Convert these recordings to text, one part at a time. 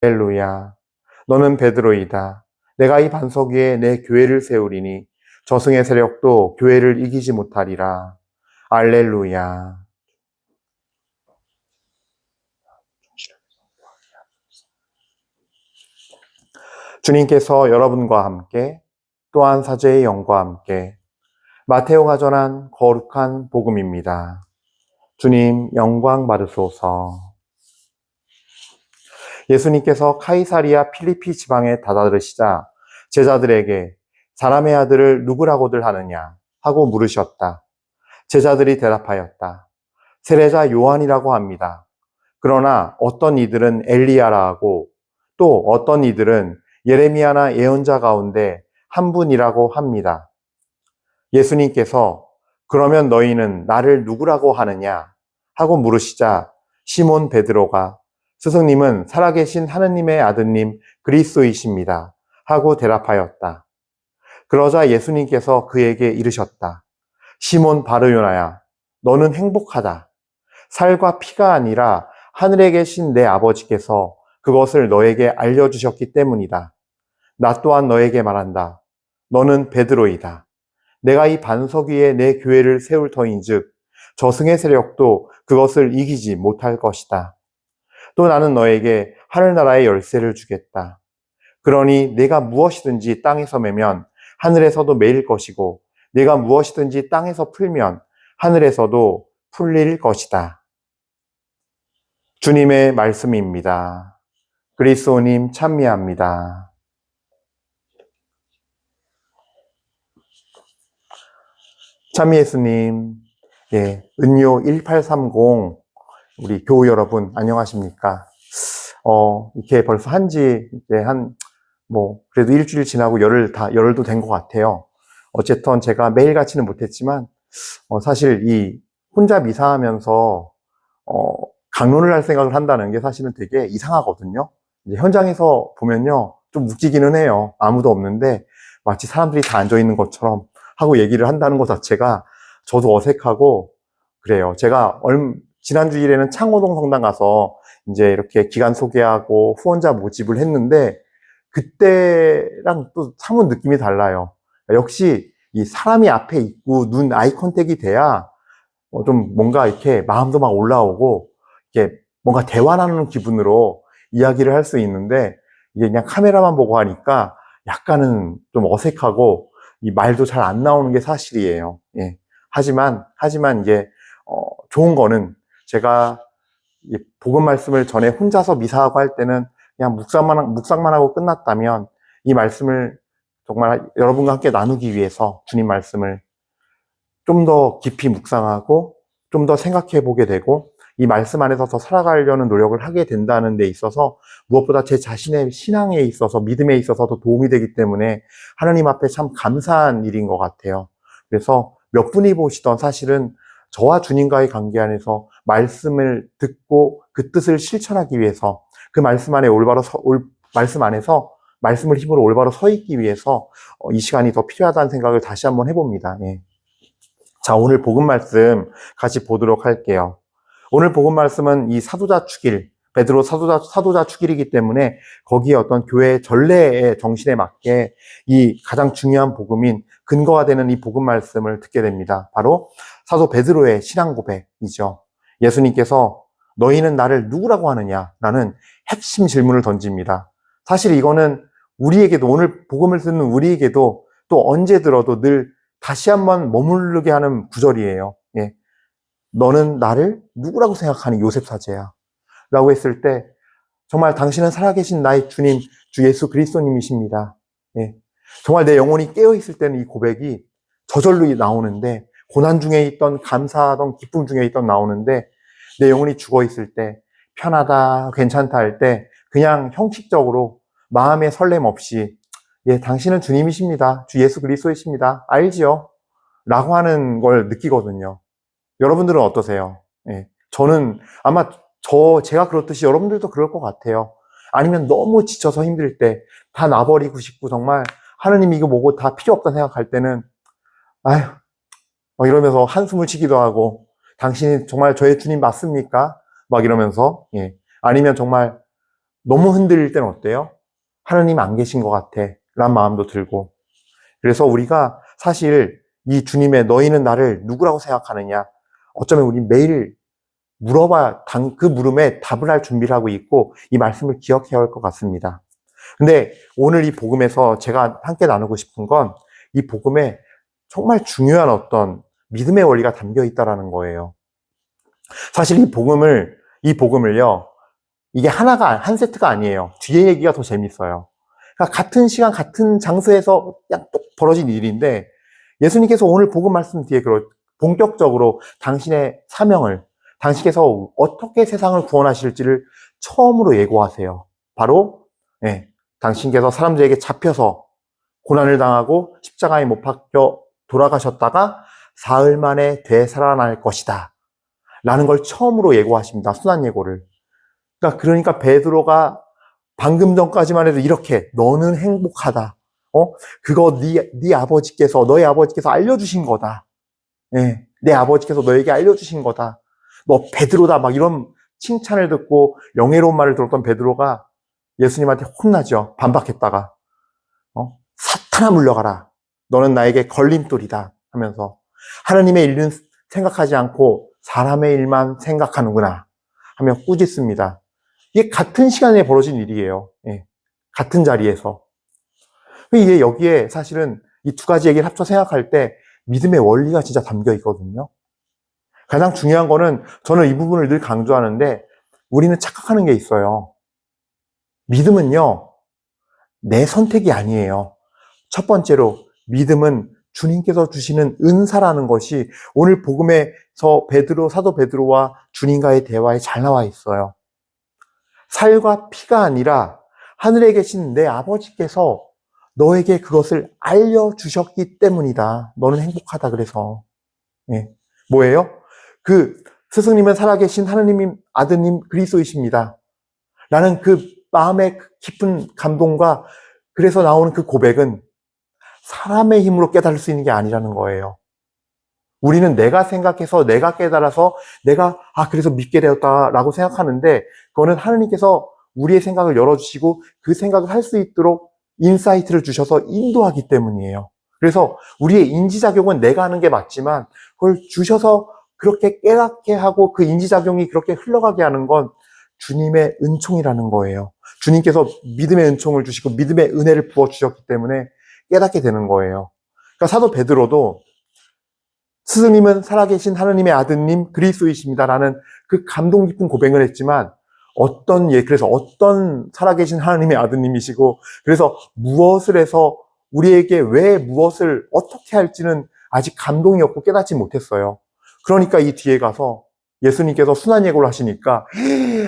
할렐루야. 너는 베드로이다. 내가 이 반석 위에 내 교회를 세우리니 저승의 세력도 교회를 이기지 못하리라. 할렐루야. 주님께서 여러분과 함께 또한 사제의 영과 함께 마테오가 전한 거룩한 복음입니다. 주님 영광 받으소서. 예수님께서 카이사리아 필리피 지방에 다다르시자 제자들에게 사람의 아들을 누구라고들 하느냐 하고 물으셨다. 제자들이 대답하였다. 세례자 요한이라고 합니다. 그러나 어떤 이들은 엘리야라 하고 또 어떤 이들은 예레미야나 예언자 가운데 한 분이라고 합니다. 예수님께서 그러면 너희는 나를 누구라고 하느냐 하고 물으시자 시몬 베드로가 스승님은 살아계신 하느님의 아드님 그리스도이십니다 하고 대답하였다. 그러자 예수님께서 그에게 이르셨다. 시몬 바르요나야, 너는 행복하다. 살과 피가 아니라 하늘에 계신 내 아버지께서 그것을 너에게 알려주셨기 때문이다. 나 또한 너에게 말한다. 너는 베드로이다. 내가 이 반석 위에 내 교회를 세울 터인즉 저승의 세력도 그것을 이기지 못할 것이다. 또 나는 너에게 하늘나라의 열쇠를 주겠다. 그러니 내가 무엇이든지 땅에서 매면 하늘에서도 매일 것이고 내가 무엇이든지 땅에서 풀면 하늘에서도 풀릴 것이다. 주님의 말씀입니다. 그리스도님 찬미합니다. 찬미 예수님, 은요 1830 우리 교우 여러분 안녕하십니까? 이렇게 벌써 한지 이제 그래도 일주일 지나고 열흘도 된 것 같아요. 어쨌든 제가 매일같이는 못했지만 사실 이 혼자 미사하면서 강론을 할 생각을 한다는 게 사실은 되게 이상하거든요. 이제 현장에서 보면요 좀 웃기기는 해요. 아무도 없는데 마치 사람들이 다 앉아 있는 것처럼 하고 얘기를 한다는 것 자체가 저도 어색하고 그래요. 제가 지난 주일에는 창호동 성당 가서 이제 이렇게 기간 소개하고 후원자 모집을 했는데 그때랑 또 사뭇 느낌이 달라요. 역시 이 사람이 앞에 있고 눈 아이 컨택이 돼야 좀 뭔가 이렇게 마음도 막 올라오고 이렇게 뭔가 대화 나누는 기분으로 이야기를 할 수 있는데 이게 그냥 카메라만 보고 하니까 약간은 좀 어색하고 이 말도 잘 안 나오는 게 사실이에요. 예. 하지만 이제 좋은 거는 제가 이 복음 말씀을 전에 혼자서 미사하고 할 때는 그냥 묵상만 하고 끝났다면 이 말씀을 정말 여러분과 함께 나누기 위해서 주님 말씀을 좀 더 깊이 묵상하고 좀 더 생각해 보게 되고 이 말씀 안에서 더 살아가려는 노력을 하게 된다는 데 있어서 무엇보다 제 자신의 신앙에 있어서 믿음에 있어서도 도움이 되기 때문에 하나님 앞에 참 감사한 일인 것 같아요. 그래서 몇 분이 보시던 사실은 저와 주님과의 관계 안에서 말씀을 듣고 그 뜻을 실천하기 위해서 그 말씀 안에 말씀 안에서 말씀을 힘으로 올바로 서 있기 위해서 이 시간이 더 필요하다는 생각을 다시 한번 해봅니다. 예. 자, 오늘 복음 말씀 같이 보도록 할게요. 오늘 복음 말씀은 이 사도자 축일, 베드로 사도자 축일이기 때문에 거기에 어떤 교회의 전례의 정신에 맞게 이 가장 중요한 복음인 근거가 되는 이 복음 말씀을 듣게 됩니다. 바로 사도 베드로의 신앙 고백이죠. 예수님께서 너희는 나를 누구라고 하느냐? 라는 핵심 질문을 던집니다. 사실 이거는 우리에게도 오늘 복음을 듣는 우리에게도 또 언제 들어도 늘 다시 한번 머무르게 하는 구절이에요. 예. 너는 나를 누구라고 생각하니 요셉 사제야? 라고 했을 때 정말 당신은 살아계신 나의 주님, 주 예수 그리스도님이십니다. 예. 정말 내 영혼이 깨어있을 때는 이 고백이 저절로 나오는데 고난 중에 있던 감사하던 기쁨 중에 있던 나오는데 내 영혼이 죽어있을 때 편하다, 괜찮다 할 때 그냥 형식적으로 마음의 설렘 없이 당신은 주님이십니다. 주 예수 그리스도이십니다. 알지요? 라고 하는 걸 느끼거든요. 여러분들은 어떠세요? 예. 저는 아마 제가 그렇듯이 여러분들도 그럴 것 같아요. 아니면 너무 지쳐서 힘들 때, 다 놔버리고 싶고, 정말, 하느님 이거 뭐고 다 필요 없다 생각할 때는, 아휴, 이러면서 한숨을 쉬기도 하고, 당신이 정말 저의 주님 맞습니까? 막 이러면서, 예. 아니면 정말, 너무 흔들릴 때는 어때요? 하나님 안 계신 것 같아 라는 마음도 들고. 그래서 우리가 사실 이 주님의 너희는 나를 누구라고 생각하느냐, 어쩌면 우리 매일 물어봐, 그 물음에 답을 할 준비를 하고 있고 이 말씀을 기억해야 할 것 같습니다. 근데 오늘 이 복음에서 제가 함께 나누고 싶은 건 이 복음에 정말 중요한 어떤 믿음의 원리가 담겨 있다라는 거예요. 사실 이 복음을요, 이게 한 세트가 아니에요. 뒤에 얘기가 더 재밌어요. 그러니까 같은 시간, 같은 장소에서 그냥 똑 벌어진 일인데 예수님께서 오늘 복음 말씀 뒤에 본격적으로 당신의 사명을, 당신께서 어떻게 세상을 구원하실지를 처음으로 예고하세요. 바로 당신께서 사람들에게 잡혀서 고난을 당하고 십자가에 못 박혀 돌아가셨다가 사흘 만에 되살아날 것이다 라는 걸 처음으로 예고하십니다. 순환 예고를. 그러니까 베드로가 방금 전까지만 해도 이렇게 너는 행복하다. 그거 네 아버지께서, 너희 아버지께서 알려주신 거다. 내 아버지께서 너에게 알려주신 거다. 너 베드로다. 막 이런 칭찬을 듣고 영예로운 말을 들었던 베드로가 예수님한테 혼나죠. 반박했다가. 사탄아 물러가라. 너는 나에게 걸림돌이다. 하면서 하나님의 일은 생각하지 않고 사람의 일만 생각하는구나. 하며 꾸짖습니다. 이게 같은 시간에 벌어진 일이에요. 같은 자리에서. 이게 여기에 사실은 이 두 가지 얘기를 합쳐 생각할 때 믿음의 원리가 진짜 담겨 있거든요. 가장 중요한 거는 저는 이 부분을 늘 강조하는데 우리는 착각하는 게 있어요. 믿음은요, 내 선택이 아니에요. 첫 번째로 믿음은 주님께서 주시는 은사라는 것이 오늘 복음에서 사도 베드로와 주님과의 대화에 잘 나와 있어요. 살과 피가 아니라 하늘에 계신 내 아버지께서 너에게 그것을 알려주셨기 때문이다. 너는 행복하다 그래서. 뭐예요? 스승님은 살아계신 하느님 아드님 그리스도이십니다. 라는 그 마음의 깊은 감동과 그래서 나오는 그 고백은 사람의 힘으로 깨달을 수 있는 게 아니라는 거예요. 우리는 내가 생각해서 내가 깨달아서 그래서 믿게 되었다라고 생각하는데 그거는 하느님께서 우리의 생각을 열어주시고 그 생각을 할 수 있도록 인사이트를 주셔서 인도하기 때문이에요. 그래서 우리의 인지작용은 내가 하는 게 맞지만 그걸 주셔서 그렇게 깨닫게 하고 그 인지작용이 그렇게 흘러가게 하는 건 주님의 은총이라는 거예요. 주님께서 믿음의 은총을 주시고 믿음의 은혜를 부어주셨기 때문에 깨닫게 되는 거예요. 그러니까 사도 베드로도 스승님은 살아계신 하느님의 아드님 그리스도이십니다라는 그 감동 깊은 고백을 했지만 그래서 어떤 살아계신 하느님의 아드님이시고 그래서 무엇을 해서 우리에게 왜 무엇을 어떻게 할지는 아직 감동이 없고 깨닫지 못했어요. 그러니까 이 뒤에 가서 예수님께서 순환 예고를 하시니까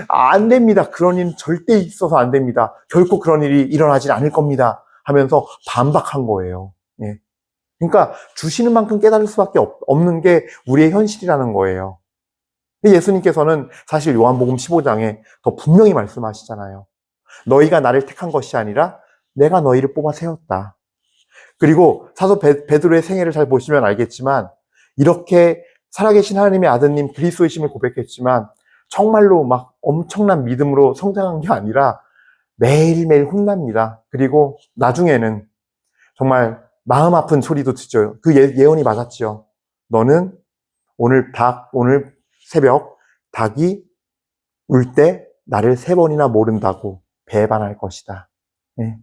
안 됩니다. 그런 일은 절대 있어서 안 됩니다. 결코 그런 일이 일어나지 않을 겁니다. 하면서 반박한 거예요. 그러니까 주시는 만큼 깨달을 수밖에 없는 게 우리의 현실이라는 거예요. 예수님께서는 사실 요한복음 15장에 더 분명히 말씀하시잖아요. 너희가 나를 택한 것이 아니라 내가 너희를 뽑아 세웠다. 그리고 사도 베드로의 생애를 잘 보시면 알겠지만 이렇게 살아계신 하나님의 아드님 그리스도이심을 고백했지만 정말로 막 엄청난 믿음으로 성장한 게 아니라 매일매일 혼납니다. 그리고 나중에는 정말 마음 아픈 소리도 듣죠. 그 예언이 맞았죠. 너는 오늘 새벽 닭이 울 때 나를 3번이나 모른다고 배반할 것이다. 그래서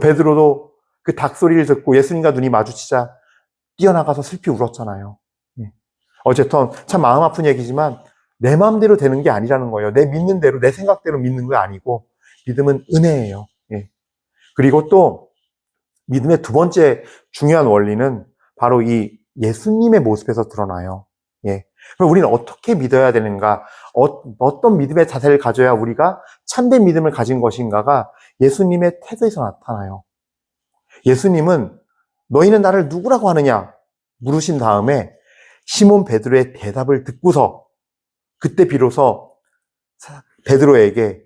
베드로도 그 닭 소리를 듣고 예수님과 눈이 마주치자 뛰어나가서 슬피 울었잖아요. 어쨌든 참 마음 아픈 얘기지만 내 마음대로 되는 게 아니라는 거예요. 내 믿는 대로, 내 생각대로 믿는 거 아니고 믿음은 은혜예요. 그리고 또 믿음의 두 번째 중요한 원리는 바로 이 예수님의 모습에서 드러나요. 그럼 우리는 어떻게 믿어야 되는가? 어떤 믿음의 자세를 가져야 우리가 참된 믿음을 가진 것인가가 예수님의 태도에서 나타나요. 예수님은 너희는 나를 누구라고 하느냐? 물으신 다음에 시몬 베드로의 대답을 듣고서 그때 비로소 베드로에게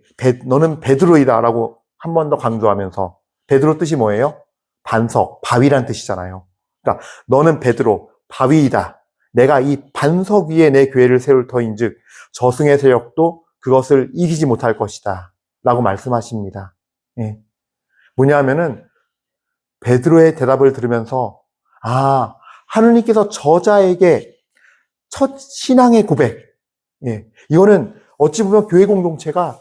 너는 베드로이다 라고 한 번 더 강조하면서 베드로 뜻이 뭐예요? 반석, 바위란 뜻이잖아요. 그러니까 너는 베드로, 바위이다. 내가 이 반석 위에 내 교회를 세울 터인즉 저승의 세력도 그것을 이기지 못할 것이다 라고 말씀하십니다. 예. 뭐냐 하면은 베드로의 대답을 들으면서 하느님께서 저자에게 첫 신앙의 고백, 예, 이거는 어찌 보면 교회 공동체가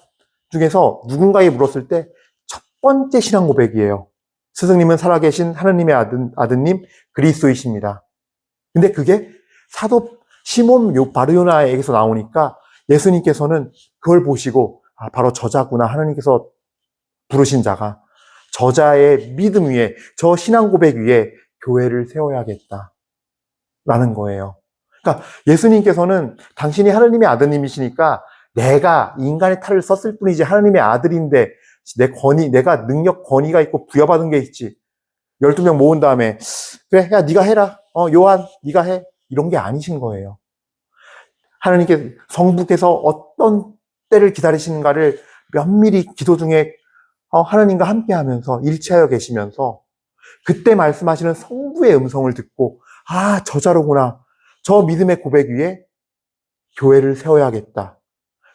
중에서 누군가에 물었을 때 첫 번째 신앙 고백이에요. 스승님은 살아계신 하느님의 아드님 그리스도이십니다. 근데 그게 사도 시몬 바르요나에게서 나오니까 예수님께서는 그걸 보시고 바로 저자구나, 하느님께서 부르신 자가 저자의 믿음 위에, 저 신앙 고백 위에 교회를 세워야겠다 라는 거예요. 그러니까 예수님께서는 당신이 하느님의 아드님이시니까 내가 인간의 탈을 썼을 뿐이지 하느님의 아들인데 내가 능력, 권위가 있고 부여받은 게 있지. 12명 모은 다음에 그래, 야 네가 해라. 요한 네가 해. 이런 게 아니신 거예요. 하느님께 성부께서 어떤 때를 기다리시는가를 면밀히 기도 중에 하나님과 함께 하면서 일치하여 계시면서 그때 말씀하시는 성부의 음성을 듣고 저자로구나. 저 믿음의 고백 위에 교회를 세워야겠다.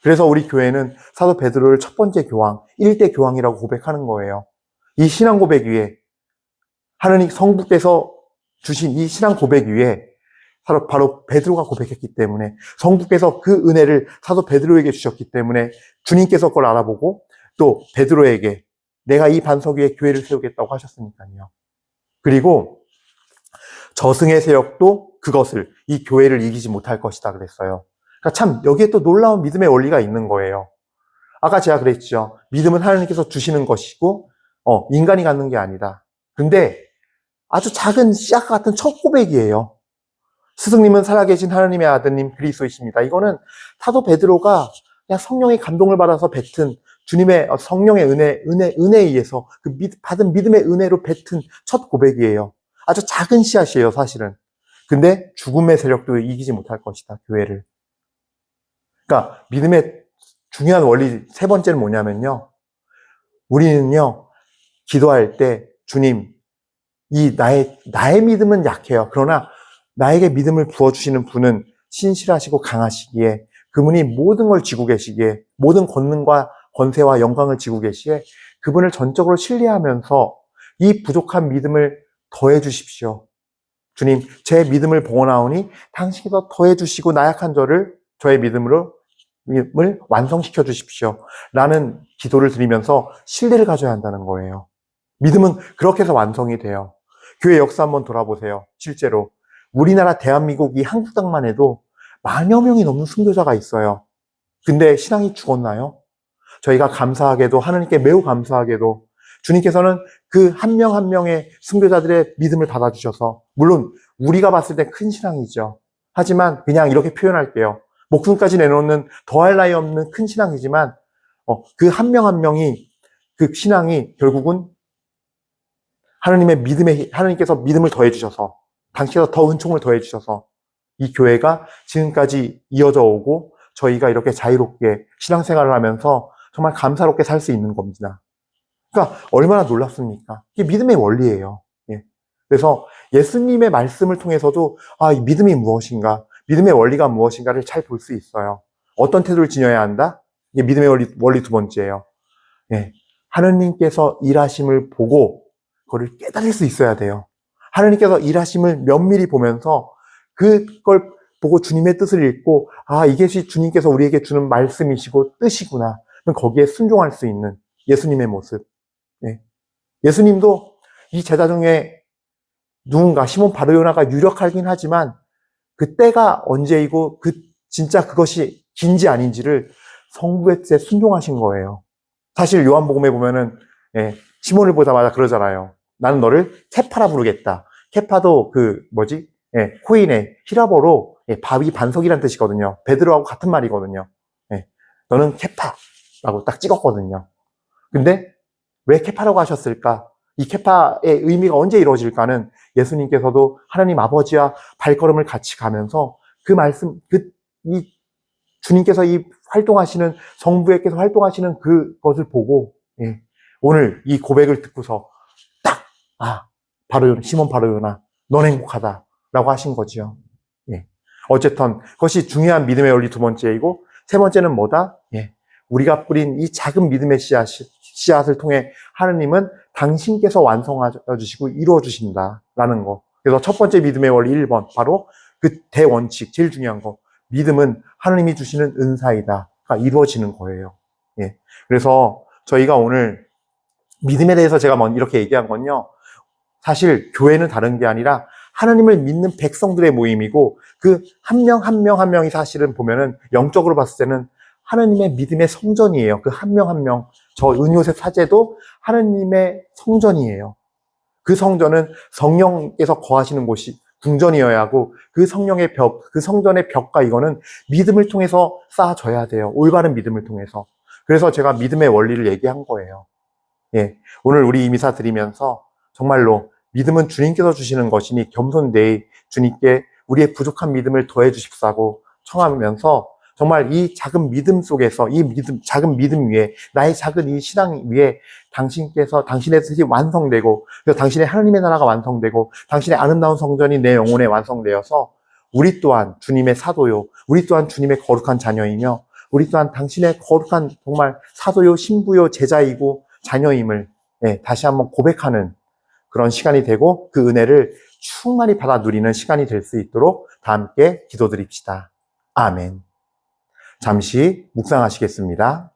그래서 우리 교회는 사도 베드로를 첫 번째 교황, 1대 교황이라고 고백하는 거예요. 이 신앙 고백 위에 하느님 성부께서 주신 이 신앙 고백 위에 바로 베드로가 고백했기 때문에, 성부께서 그 은혜를 사도 베드로에게 주셨기 때문에 주님께서 그걸 알아보고 또 베드로에게 내가 이 반석 위에 교회를 세우겠다고 하셨으니까요. 그리고 저승의 세력도 그것을, 이 교회를 이기지 못할 것이다 그랬어요. 그러니까 참 여기에 또 놀라운 믿음의 원리가 있는 거예요. 아까 제가 그랬죠. 믿음은 하나님께서 주시는 것이고 인간이 갖는 게 아니다. 근데 아주 작은 씨앗 같은 첫 고백이에요. 스승님은 살아계신 하나님의 아드님 그리스도이십니다. 이거는 사도 베드로가 그냥 성령의 감동을 받아서 뱉은 주님의 성령의 은혜에 의해서 받은 믿음의 은혜로 뱉은 첫 고백이에요. 아주 작은 씨앗이에요, 사실은. 근데 죽음의 세력도 이기지 못할 것이다, 교회를. 그러니까 믿음의 중요한 원리 세 번째는 뭐냐면요. 우리는요, 기도할 때 주님, 나의 믿음은 약해요. 그러나 나에게 믿음을 부어주시는 분은 신실하시고 강하시기에, 그분이 모든 걸 쥐고 계시기에, 모든 권능과 권세와 영광을 쥐고 계시기에 그분을 전적으로 신뢰하면서 이 부족한 믿음을 더해 주십시오. 주님, 제 믿음을 봉헌하오니 당신께서 더해 주시고 나약한 저의 믿음을 완성시켜 주십시오. 라는 기도를 드리면서 신뢰를 가져야 한다는 거예요. 믿음은 그렇게 해서 완성이 돼요. 교회 역사 한번 돌아보세요. 실제로 우리나라 대한민국 이 한국 땅만 해도 만여 명이 넘는 순교자가 있어요. 근데 신앙이 죽었나요? 저희가 감사하게도, 하나님께 매우 감사하게도 주님께서는 그 한 명 한 명의 순교자들의 믿음을 받아주셔서, 물론 우리가 봤을 때 큰 신앙이죠. 하지만 그냥 이렇게 표현할게요. 목숨까지 내놓는 더할 나위 없는 큰 신앙이지만 그 한 명 한 명이, 그 신앙이 결국은 하나님께서 믿음을 더해주셔서, 당신께서 더 은총을 더해주셔서 이 교회가 지금까지 이어져 오고 저희가 이렇게 자유롭게 신앙생활을 하면서 정말 감사롭게 살 수 있는 겁니다. 그러니까 얼마나 놀랍습니까? 이게 믿음의 원리예요. 예. 그래서 예수님의 말씀을 통해서도 이 믿음이 무엇인가, 믿음의 원리가 무엇인가를 잘 볼 수 있어요. 어떤 태도를 지녀야 한다? 이게 믿음의 원리 두 번째예요. 예. 하느님께서 일하심을 보고 그걸 깨달을 수 있어야 돼요. 하느님께서 일하심을 면밀히 보면서 그걸 보고 주님의 뜻을 읽고 이것이 주님께서 우리에게 주는 말씀이시고 뜻이구나. 그럼 거기에 순종할 수 있는 예수님의 모습. 예. 예수님도 이 제자 중에 누군가, 시몬 바르요나가 유력하긴 하지만 그 때가 언제이고 진짜 그것이 긴지 아닌지를 성부의 뜻에 순종하신 거예요. 사실 요한복음에 보면은 시몬을 보자마자 그러잖아요. 나는 너를 케파라 부르겠다. 케파도 코인의 히라버로 바위 반석이라는 뜻이거든요. 베드로하고 같은 말이거든요. 너는 케파라고 딱 찍었거든요. 근데 왜 케파라고 하셨을까? 이 케파의 의미가 언제 이루어질까는 예수님께서도 하나님 아버지와 발걸음을 같이 가면서 그 말씀, 주님께서 성부께서 활동하시는 그것을 보고, 오늘 이 고백을 듣고서 시몬 바르요나, 넌 행복하다 라고 하신 거죠. 어쨌든 그것이 중요한 믿음의 원리 두 번째이고, 세 번째는 뭐다? 우리가 뿌린 이 작은 믿음의 씨앗을 통해 하느님은 당신께서 완성하여 주시고 이루어 주신다라는 거. 그래서 첫 번째 믿음의 원리 1번, 바로 그 대원칙, 제일 중요한 거. 믿음은 하느님이 주시는 은사이다. 이루어지는 거예요. 예. 그래서 저희가 오늘 믿음에 대해서 제가 먼저 이렇게 얘기한 건요. 사실 교회는 다른 게 아니라 하나님을 믿는 백성들의 모임이고 그 한 명 한 명 한 명이 사실은 보면은 영적으로 봤을 때는 하나님의 믿음의 성전이에요. 그 한 명 한 명. 저 은요셉 사제도 하나님의 성전이에요. 그 성전은 성령께서 거하시는 곳이 궁전이어야 하고 그 성령의 벽, 그 성전의 벽과 이거는 믿음을 통해서 쌓아져야 돼요. 올바른 믿음을 통해서. 그래서 제가 믿음의 원리를 얘기한 거예요. 예. 오늘 우리 이미사 드리면서 정말로 믿음은 주님께서 주시는 것이니 겸손되이 주님께 우리의 부족한 믿음을 더해 주십사고 청하면서 정말 이 작은 믿음 속에서 이 믿음, 작은 믿음 위에 나의 작은 이 신앙 위에 당신께서 당신의 뜻이 완성되고 그래서 당신의 하나님의 나라가 완성되고 당신의 아름다운 성전이 내 영혼에 완성되어서 우리 또한 주님의 사도요, 우리 또한 주님의 거룩한 자녀이며 우리 또한 당신의 거룩한 정말 사도요, 신부요, 제자이고 자녀임을 다시 한번 고백하는 그런 시간이 되고 그 은혜를 충만히 받아 누리는 시간이 될 수 있도록 다 함께 기도드립시다. 아멘. 잠시 묵상하시겠습니다.